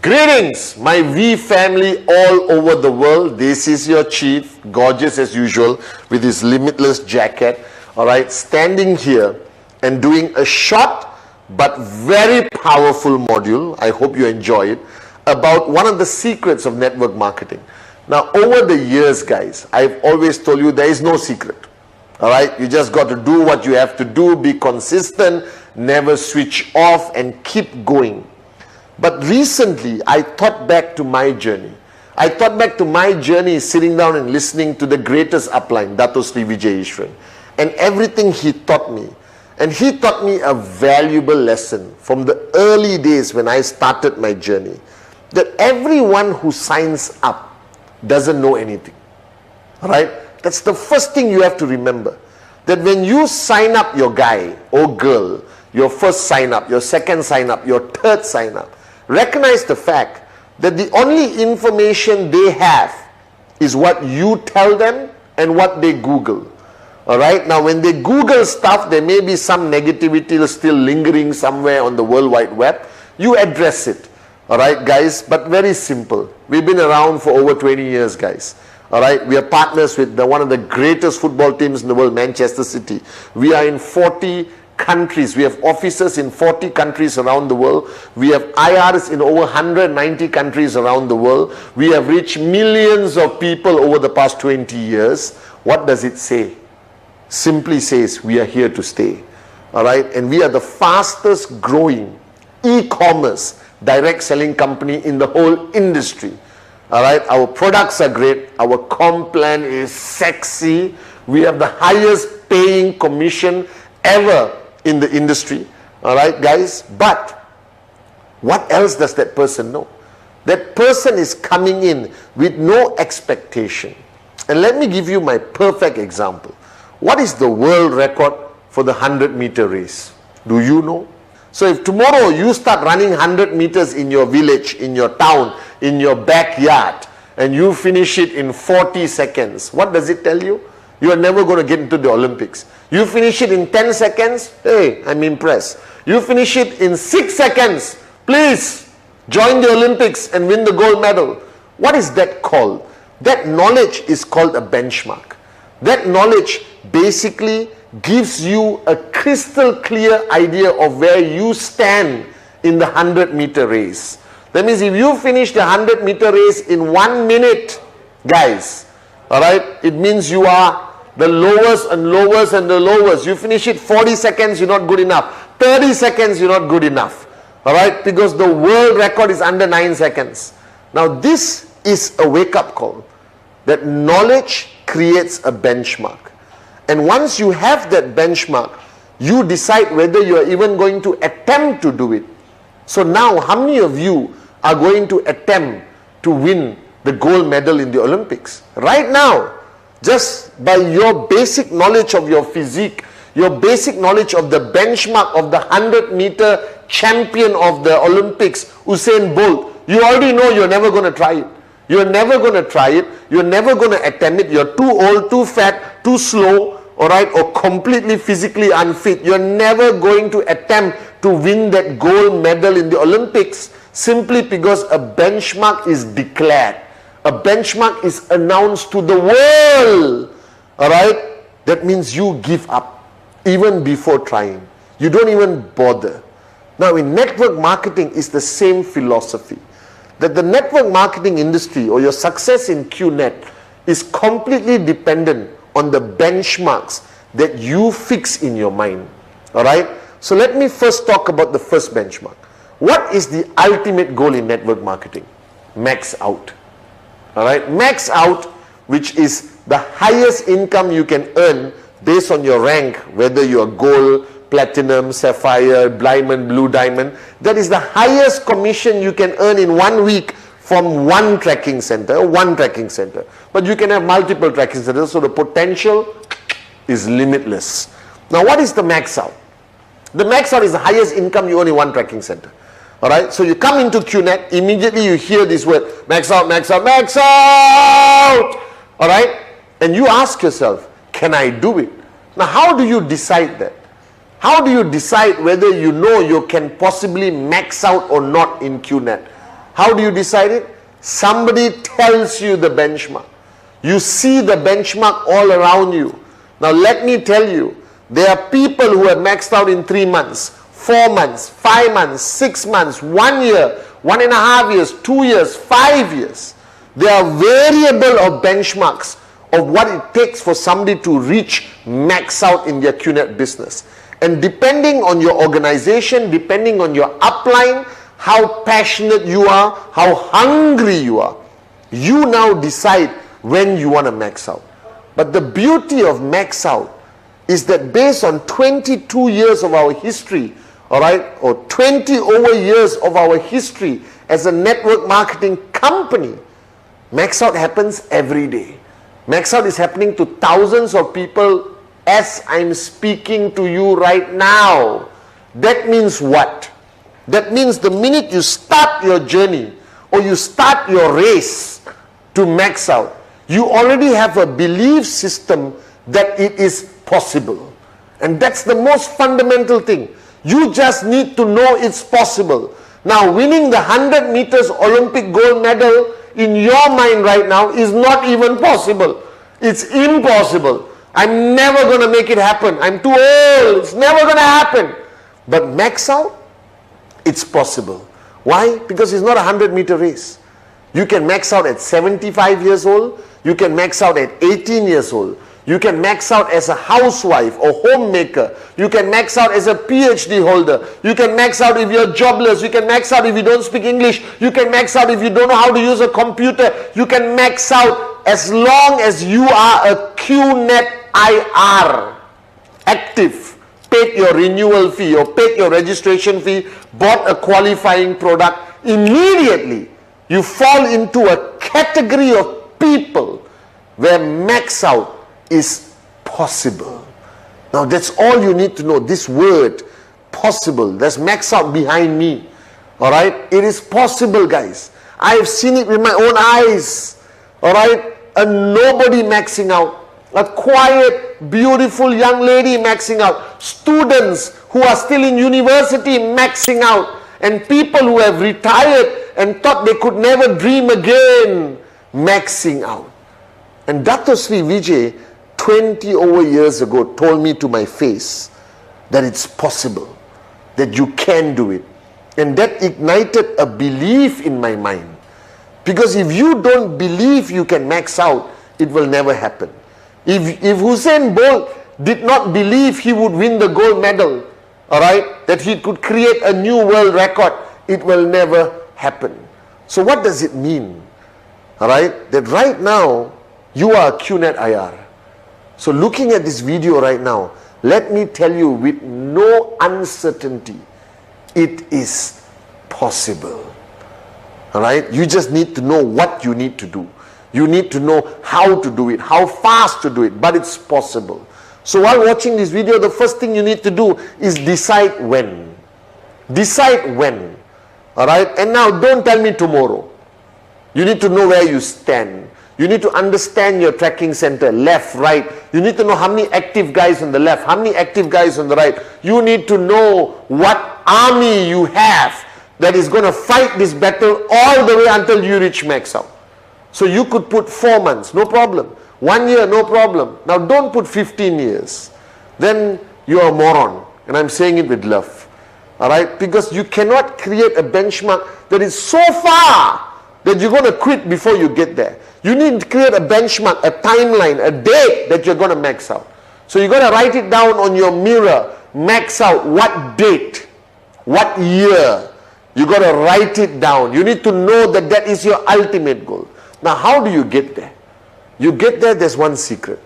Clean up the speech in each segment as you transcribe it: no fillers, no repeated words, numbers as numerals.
Greetings, my V family all over the world. This is your chief, gorgeous as usual, with his limitless jacket. All right, standing here and doing a short but very powerful module. I hope you enjoy it, about one of the secrets of network marketing. Now, over the years, guys, I've always told you there is no secret. All right, you just got to do what you have to do, be consistent, never switch off, and keep going. But recently, I thought back to my journey. I thought back to my journey sitting down and listening to the greatest upline, Dato Sri Vijay Ishwan, and everything he taught me. And he taught me a valuable lesson from the early days when I started my journey, that everyone who signs up doesn't know anything. All right? That's the first thing you have to remember. That when you sign up your guy or girl, your first sign up, your second sign up, your third sign up, recognize the fact that the only information they have is what you tell them and what they Google. Alright, now when they Google stuff, there may be some negativity still lingering somewhere on the World Wide Web. You address it. Alright, guys, but very simple. We've been around for over 20 years, guys. Alright, we are partners with one of the greatest football teams in the world, Manchester City. We are in 40 countries. We have offices in 40 countries around the world. We have IRs in over 190 countries around the world. We have reached millions of people over the past 20 years. What does it say? Simply says we are here to stay. Alright, and we are the fastest growing e-commerce direct selling company in the whole industry. Alright, our products are great. Our comp plan is sexy. We have the highest paying commission ever in the industry. Alright, guys, but what else does that person know? That person is coming in with no expectation. And let me give you my perfect example. What is the world record for the 100-meter race? Do you know? So if tomorrow you start running 100 meters in your village, in your town, in your backyard, and you finish it in 40 seconds, what does it tell you? You are never going to get into the Olympics. You finish it in 10 seconds, hey, I'm impressed. You finish it in 6 seconds, please join the Olympics and win the gold medal. What is that called? That knowledge is called a benchmark. That knowledge basically gives you a crystal clear idea of where you stand in the 100-meter race. That means if you finish the 100-meter race in 1 minute, guys, alright, it means you are the lowest and lowest and the lowest. You finish it 40 seconds, you're not good enough. 30 seconds, you're not good enough. Alright, because the world record is under 9 seconds. Now this is a wake-up call. That knowledge creates a benchmark. And once you have that benchmark, you decide whether you are even going to attempt to do it. So now, how many of you are going to attempt to win the gold medal in the Olympics? Right now, just by your basic knowledge of your physique, your basic knowledge of the benchmark of the 100-meter champion of the Olympics, Usain Bolt, you already know you're never going to try it. You're never going to try it. You're never going to attempt it. You're too old, too fat, too slow, alright, or completely physically unfit. You're never going to attempt to win that gold medal in the Olympics simply because a benchmark is declared. A benchmark is announced to the world. Alright? That means you give up even before trying. You don't even bother. Now in network marketing is the same philosophy. That the network marketing industry or your success in QNet is completely dependent on the benchmarks that you fix in your mind. Alright? So let me first talk about the first benchmark. What is the ultimate goal in network marketing? Max out. Alright? Max out, which is the highest income you can earn based on your rank, whether you are gold, platinum, sapphire, diamond, blue diamond. That is the highest commission you can earn in 1 week from one tracking center. But you can have multiple tracking centers, so the potential is limitless. Now what is the max out? The max out is the highest income you earn in one tracking center. Alright, so you come into QNet, immediately you hear this word, max out, max out, max out! Alright, and you ask yourself, can I do it? Now how do you decide that? How do you decide whether you know you can possibly max out or not in QNet? How do you decide it? Somebody tells you the benchmark. You see the benchmark all around you. Now let me tell you, there are people who have maxed out in 3 months, 4 months, 5 months, 6 months, 1 year, 1.5 years, 2 years, 5 years. There are variable of benchmarks of what it takes for somebody to reach max out in their QNet business. And depending on your organization, depending on your upline, how passionate you are, how hungry you are, you now decide when you want to max out. But the beauty of max out is that based on 22 years of our history, all right, or 20 over years of our history as a network marketing company, max out happens every day. Max out is happening to thousands of people as I'm speaking to you right now. That means what? That means the minute you start your journey or you start your race to max out, you already have a belief system that it is possible. And that's the most fundamental thing. You just need to know it's possible. Now, winning the 100 meters Olympic gold medal in your mind right now is not even possible. It's impossible. I'm never going to make it happen. I'm too old. It's never going to happen. But max out, it's possible. Why? Because it's not a 100-meter race. You can max out at 75 years old. You can max out at 18 years old. You can max out as a housewife or homemaker. You can max out as a PhD holder. You can max out if you're jobless. You can max out if you don't speak English. You can max out if you don't know how to use a computer. You can max out as long as you are a QNet IR, active, paid your renewal fee or paid your registration fee, bought a qualifying product. Immediately, you fall into a category of people where max out is possible. Now that's all you need to know. This word, possible. There's max out behind me. Alright? It is possible, guys. I have seen it with my own eyes. Alright? A nobody maxing out. A quiet, beautiful young lady maxing out. Students who are still in university maxing out. And people who have retired and thought they could never dream again maxing out. And Dr. Sri Vijay 20 over years ago told me to my face that it's possible, that you can do it. And that ignited a belief in my mind. Because if you don't believe you can max out, it will never happen. If Usain Bolt did not believe he would win the gold medal, alright, that he could create a new world record, it will never happen. So what does it mean? Alright, that right now, you are a QNet IR. So looking at this video right now, let me tell you with no uncertainty, it is possible. Alright, you just need to know what you need to do. You need to know how to do it, how fast to do it, but it's possible. So while watching this video, the first thing you need to do is decide when. Decide when. Alright, and now don't tell me tomorrow. You need to know where you stand. You need to understand your tracking center, left, right. You need to know how many active guys on the left, how many active guys on the right. You need to know what army you have that is going to fight this battle all the way until you reach max out. So you could put 4 months, no problem. 1 year, no problem. Now don't put 15 years. Then you are a moron. And I'm saying it with love. Alright? Because you cannot create a benchmark that is so far that you're going to quit before you get there. You need to create a benchmark, a timeline, a date that you're going to max out. So you're going to write it down on your mirror. Max out what date, what year. You got to write it down. You need to know that that is your ultimate goal. Now, how do you get there? You get there, there's one secret.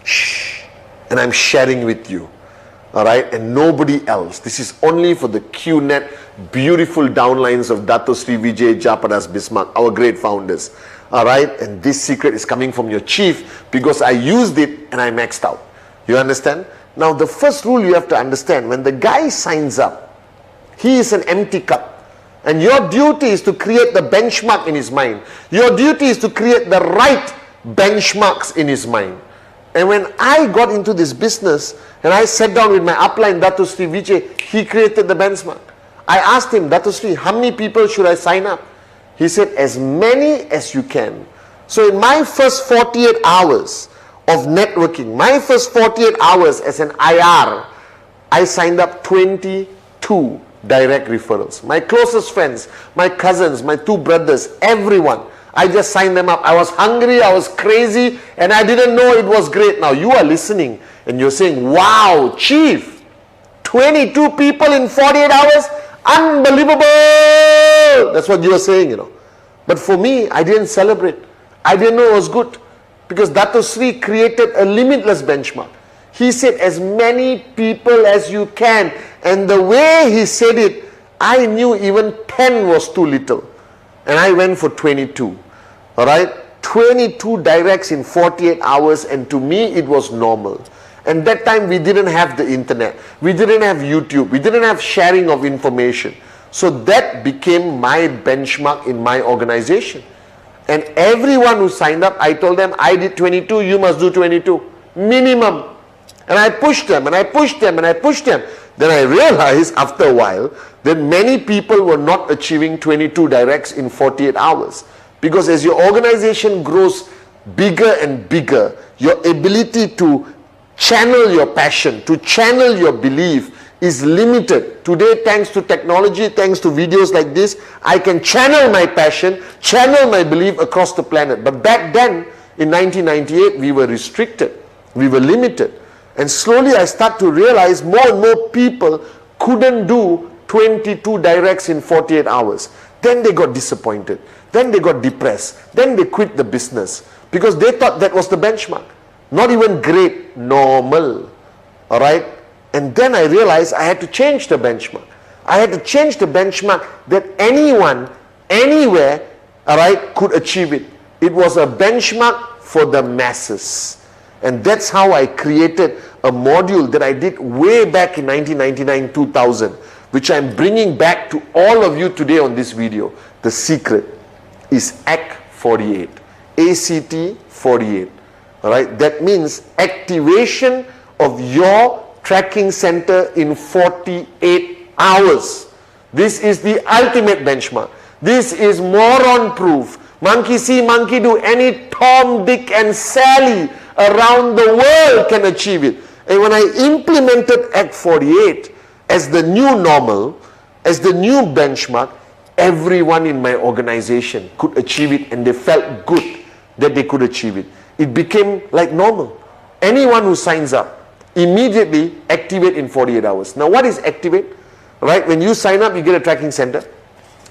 Shh. And I'm sharing with you. Alright? And nobody else. This is only for the QNet beautiful downlines of Dato Sri Vijay Japadas Bismarck, our great founders. Alright? And this secret is coming from your chief because I used it and I maxed out. You understand? Now, the first rule you have to understand, when the guy signs up, he is an empty cup. And your duty is to create the benchmark in his mind. Your duty is to create the right benchmarks in his mind. And when I got into this business and I sat down with my upline, Dato Sri Vijay, he created the benchmark. I asked him, Dato Sri, how many people should I sign up? He said, as many as you can. So in my first 48 hours of networking, my first 48 hours as an IR, I signed up 22 direct referrals. My closest friends, my cousins, my two brothers, everyone. I just signed them up. I was hungry, I was crazy, and I didn't know it was great. Now you are listening and you're saying, wow, Chief, 22 people in 48 hours? Unbelievable! That's what you were saying, you know. But for me, I didn't celebrate. I didn't know it was good. Because Dato Sri created a limitless benchmark. He said, as many people as you can. And the way he said it, I knew even 10 was too little. And I went for 22. Alright? 22 directs in 48 hours, and to me it was normal. And that time we didn't have the internet. We didn't have YouTube. We didn't have sharing of information. So that became my benchmark in my organization. And everyone who signed up, I told them, I did 22, you must do 22. Minimum. And I pushed them, and I pushed them, and I pushed them. Then I realized after a while that many people were not achieving 22 directs in 48 hours. Because as your organization grows bigger and bigger, your ability to channel your passion, to channel your belief is limited. Today, thanks to technology, thanks to videos like this, I can channel my passion, channel my belief across the planet. But back then, in 1998, we were restricted. We were limited. And slowly I start to realize more and more people couldn't do 22 directs in 48 hours. Then they got disappointed. Then they got depressed. Then they quit the business because they thought that was the benchmark. Not even great, normal. All right? And then I realized I had to change the benchmark. I had to change the benchmark that anyone, anywhere, all right, could achieve it. It was a benchmark for the masses. And that's how I created a module that I did way back in 1999-2000, which I'm bringing back to all of you today on this video. The secret is ACT 48. ACT 48. All right, that means activation of your tracking center in 48 hours. This is the ultimate benchmark. This is moron proof. Monkey see, monkey do. Any Tom, Dick and Sally around the world can achieve it. And when I implemented ACT 48 as the new normal, as the new benchmark, everyone in my organization could achieve it, and they felt good that they could achieve it. It became like normal. Anyone who signs up, immediately activate in 48 hours. Now what is activate? Right? When you sign up, you get a tracking center.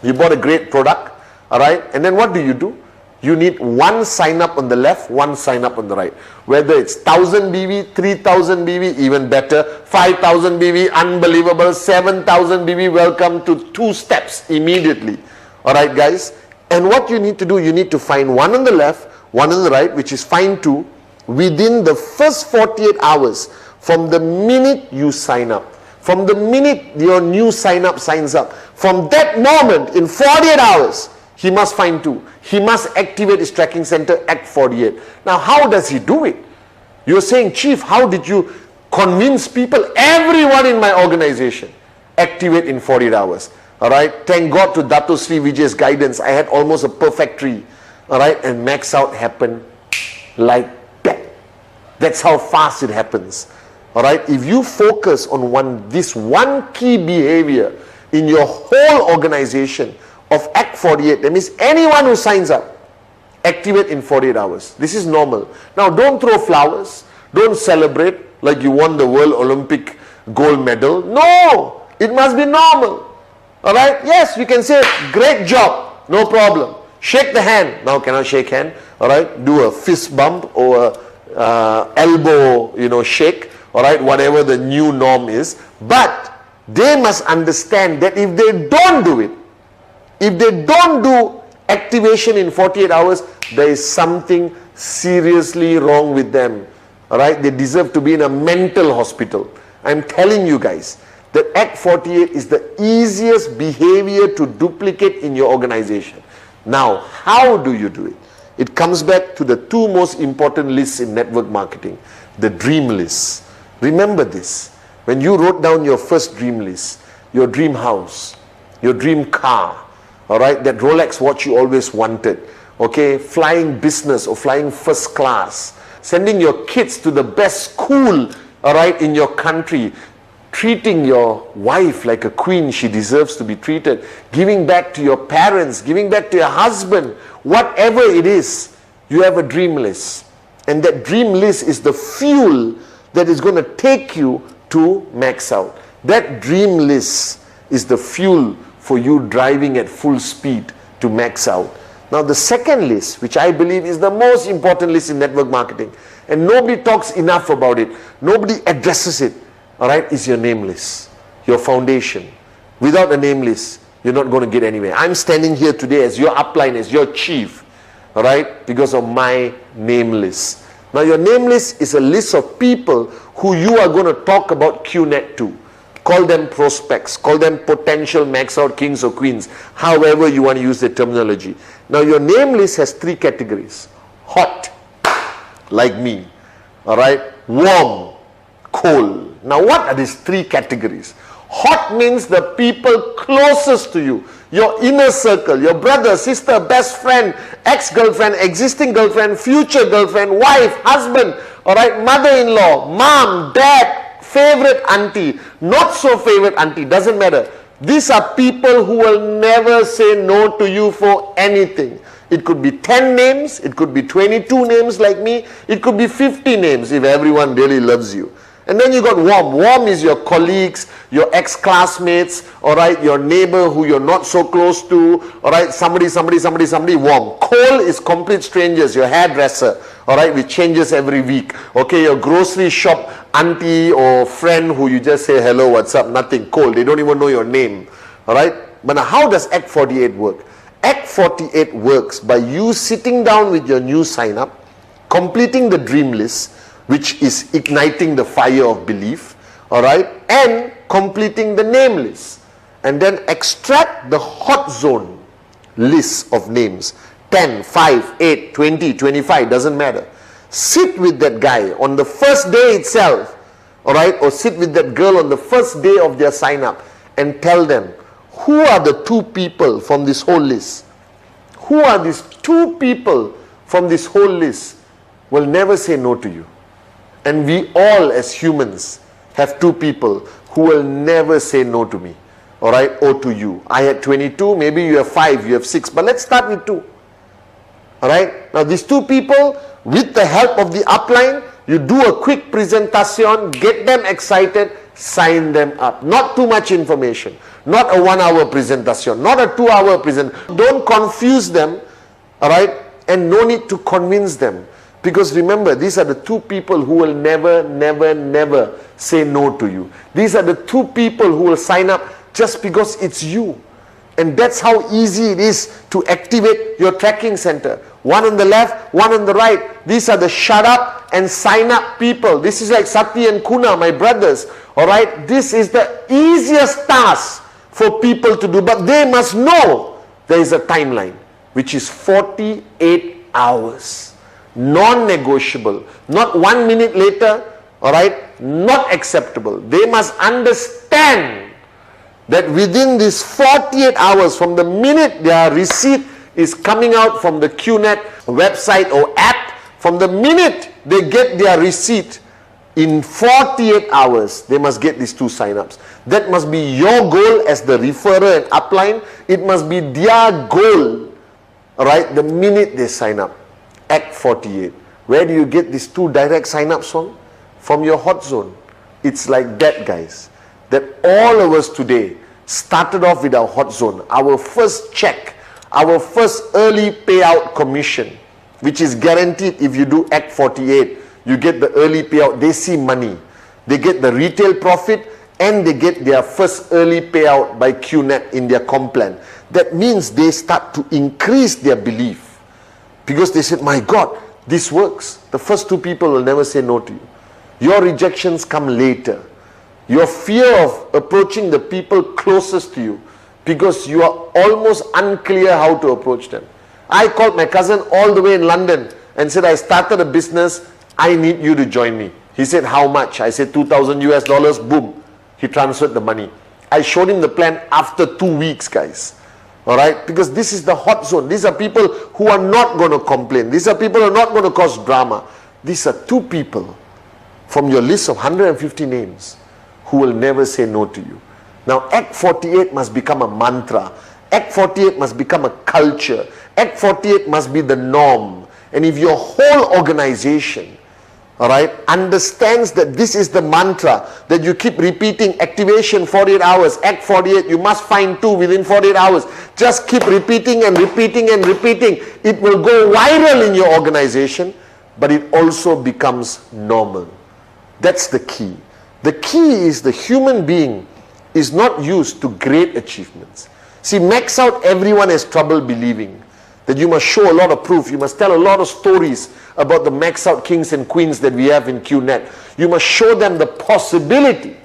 You bought a great product. Alright? And then what do? You need one sign up on the left, one sign up on the right. Whether it's 1000 BV, 3000 BV, even better, 5000 BV, unbelievable, 7000 BV, welcome to 2 steps immediately. Alright guys? And what you need to do, you need to find one on the left, one on the right, which is find 2, within the first 48 hours from the minute you sign up. From the minute your new signs up. From that moment, in 48 hours, he must find 2. He must activate his tracking center, ACT 48. Now, how does he do it? You're saying, Chief, how did you convince people? Everyone in my organization activate in 48 hours. All right. Thank God to Dato Sri Vijay's guidance. I had almost a perfect tree. All right. And max out happened like that. That's how fast it happens. All right. If you focus on this one key behavior in your whole organization of ACT 48, that means anyone who signs up, activate in 48 hours. This is normal. Now, don't throw flowers. Don't celebrate like you won the World Olympic gold medal. No, it must be normal. All right. Yes, you can say, great job. No problem. Shake the hand. Now, cannot shake hand. All right. Do a fist bump or a elbow, shake. All right. Whatever the new norm is. But they must understand that if they don't do it, if they don't do activation in 48 hours, there is something seriously wrong with them. All right? They deserve to be in a mental hospital. I'm telling you guys that ACT 48 is the easiest behavior to duplicate in your organization. Now, how do you do it? It comes back to the 2 most important lists in network marketing. The dream list. Remember this. When you wrote down your first dream list, your dream house, your dream car, all right, that Rolex watch you always wanted, okay, flying business or flying first class, sending your kids to the best school, all right, in your country, treating your wife like a queen she deserves to be treated, giving back to your parents, giving back to your husband, whatever it is, you have a dream list. And that dream list is the fuel that is going to take you to max out. That dream list is the fuel for you driving at full speed to max out. Now the second list, which I believe is the most important list in network marketing, and nobody talks enough about it, nobody addresses it, all right, is your name list, your foundation. Without a name list, you're not going to get anywhere. I'm standing here today as your upline, as your chief, all right, because of my name list. Now your name list is a list of people who you are going to talk about QNet to. Call them prospects, call them potential max out kings or queens, however you want to use the terminology. Now your name list has three categories. Hot, like me, all right, warm, cold. Now what are these three categories? Hot means the people closest to you, your inner circle, your brother, sister, best friend, ex-girlfriend, existing girlfriend, future girlfriend, wife, husband, all right, mother-in-law, mom, dad, favorite auntie, not so favorite auntie, doesn't matter. These are people who will never say no to you for anything. It could be 10 names, it could be 22 names like me, it could be 50 names if everyone really loves you. And then you got warm. Warm is your colleagues, your ex-classmates, all right, your neighbor who you're not so close to, all right, somebody, warm. Cold is complete strangers, your hairdresser, all right, which changes every week. Okay, your grocery shop auntie or friend who you just say, hello, what's up, nothing, cold. They don't even know your name, all right. But now how does Act 48 work? Act 48 works by you sitting down with your new sign-up, completing the dream list, which is igniting the fire of belief, all right, and completing the name list, and then extract the hot zone list of names, 10, 5, 8, 20, 25, doesn't matter. Sit with that guy on the first day itself, all right, or sit with that girl on the first day of their sign up and tell them, who are the two people from this whole list? Who are these two people from this whole list will never say no to you? And we all as humans have two people who will never say no to me, all right, or to you. I had 22, maybe you have 5, you have 6, but let's start with 2. All right, now these two people, with the help of the upline, you do a quick presentation, get them excited, sign them up. Not too much information, not a 1-hour presentation, not a 2-hour presentation. Don't confuse them, all right, and no need to convince them. Because remember, these are the two people who will never say no to you. These are the two people who will sign up just because it's you. And that's how easy it is to activate your tracking center. One on the left, one on the right. These are the shut up and sign up people. This is like Sati and Kuna, my brothers. All right, this is the easiest task for people to do. But they must know there is a timeline, which is 48 hours. Non-negotiable, not 1 minute later, all right, not acceptable. They must understand that within these 48 hours, from the minute their receipt is coming out from the QNet website or app, from the minute they get their receipt, in 48 hours, they must get these 2 sign-ups. That must be your goal as the referrer and upline. It must be their goal, all right, the minute they sign up. Act 48. Where do you get these 2 direct sign-ups from? From your hot zone. It's like that, guys. That all of us today started off with our hot zone. Our first check, our first early payout commission, which is guaranteed if you do Act 48. You get the early payout. They see money. They get the retail profit and they get their first early payout by QNet in their comp plan. That means they start to increase their belief. Because they said, my God, this works. The first 2 people will never say no to you. Your rejections come later. Your fear of approaching the people closest to you, because you are almost unclear how to approach them. I called my cousin all the way in London and said, I started a business. I need you to join me. He said, how much? I said, $2,000 US. Boom. He transferred the money. I showed him the plan after 2 weeks, guys. All right, because this is the hot zone. These are people who are not going to complain. These are people who are not going to cause drama. These are 2 people from your list of 150 names who will never say no to you. Now, Act 48 must become a mantra. Act 48 must become a culture. Act 48 must be the norm. And if your whole organization, all right, understands that this is the mantra, that you keep repeating activation 48 hours, Act 48, you must find 2 within 48 hours. Just keep repeating and repeating and repeating. It will go viral in your organization, but it also becomes normal. That's the key. The key is the human being is not used to great achievements. See, max out, everyone has trouble believing that you must show a lot of proof. You must tell a lot of stories about the max out kings and queens that we have in QNet. You must show them the possibility.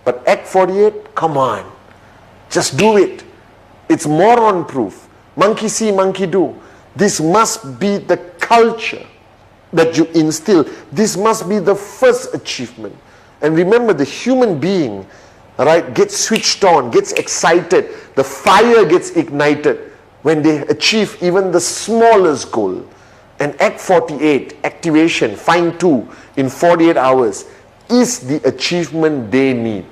But Act 48, come on. Just do it. It's moron proof. Monkey see, monkey do. This must be the culture that you instill. This must be the first achievement. And remember, the human being, right, gets switched on, gets excited. The fire gets ignited when they achieve even the smallest goal. And Act 48, activation, find 2 in 48 hours, is the achievement they need.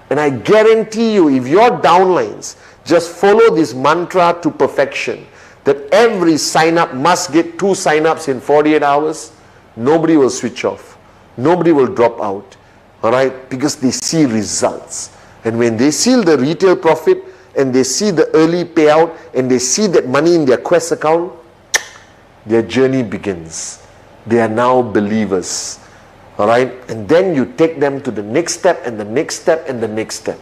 And I guarantee you, if your downlines just follow this mantra to perfection, that every sign-up must get 2 sign-ups in 48 hours, nobody will switch off. Nobody will drop out. All right? Because they see results. And when they see the retail profit, and they see the early payout, and they see that money in their Quest account, their journey begins. They are now believers. All right? And then you take them to the next step, and the next step, and the next step.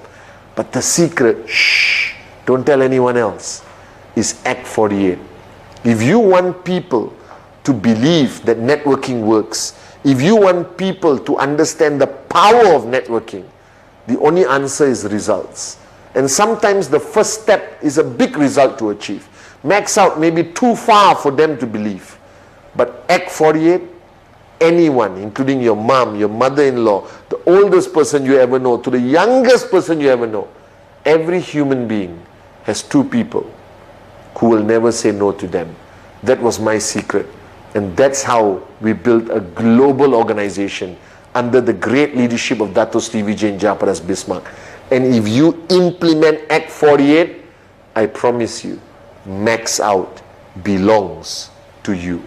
But the secret, shh, don't tell anyone else, is Act 48. If you want people to believe that networking works, if you want people to understand the power of networking, the only answer is results. And sometimes the first step is a big result to achieve. Max out may be too far for them to believe. But Act 48, anyone, including your mom, your mother-in-law, the oldest person you ever know, to the youngest person you ever know, every human being has 2 people who will never say no to them. That was my secret. And that's how we built a global organization under the great leadership of Dato Sri Vijay Japaras Bismarck. And if you implement Act 48, I promise you, max out belongs to you.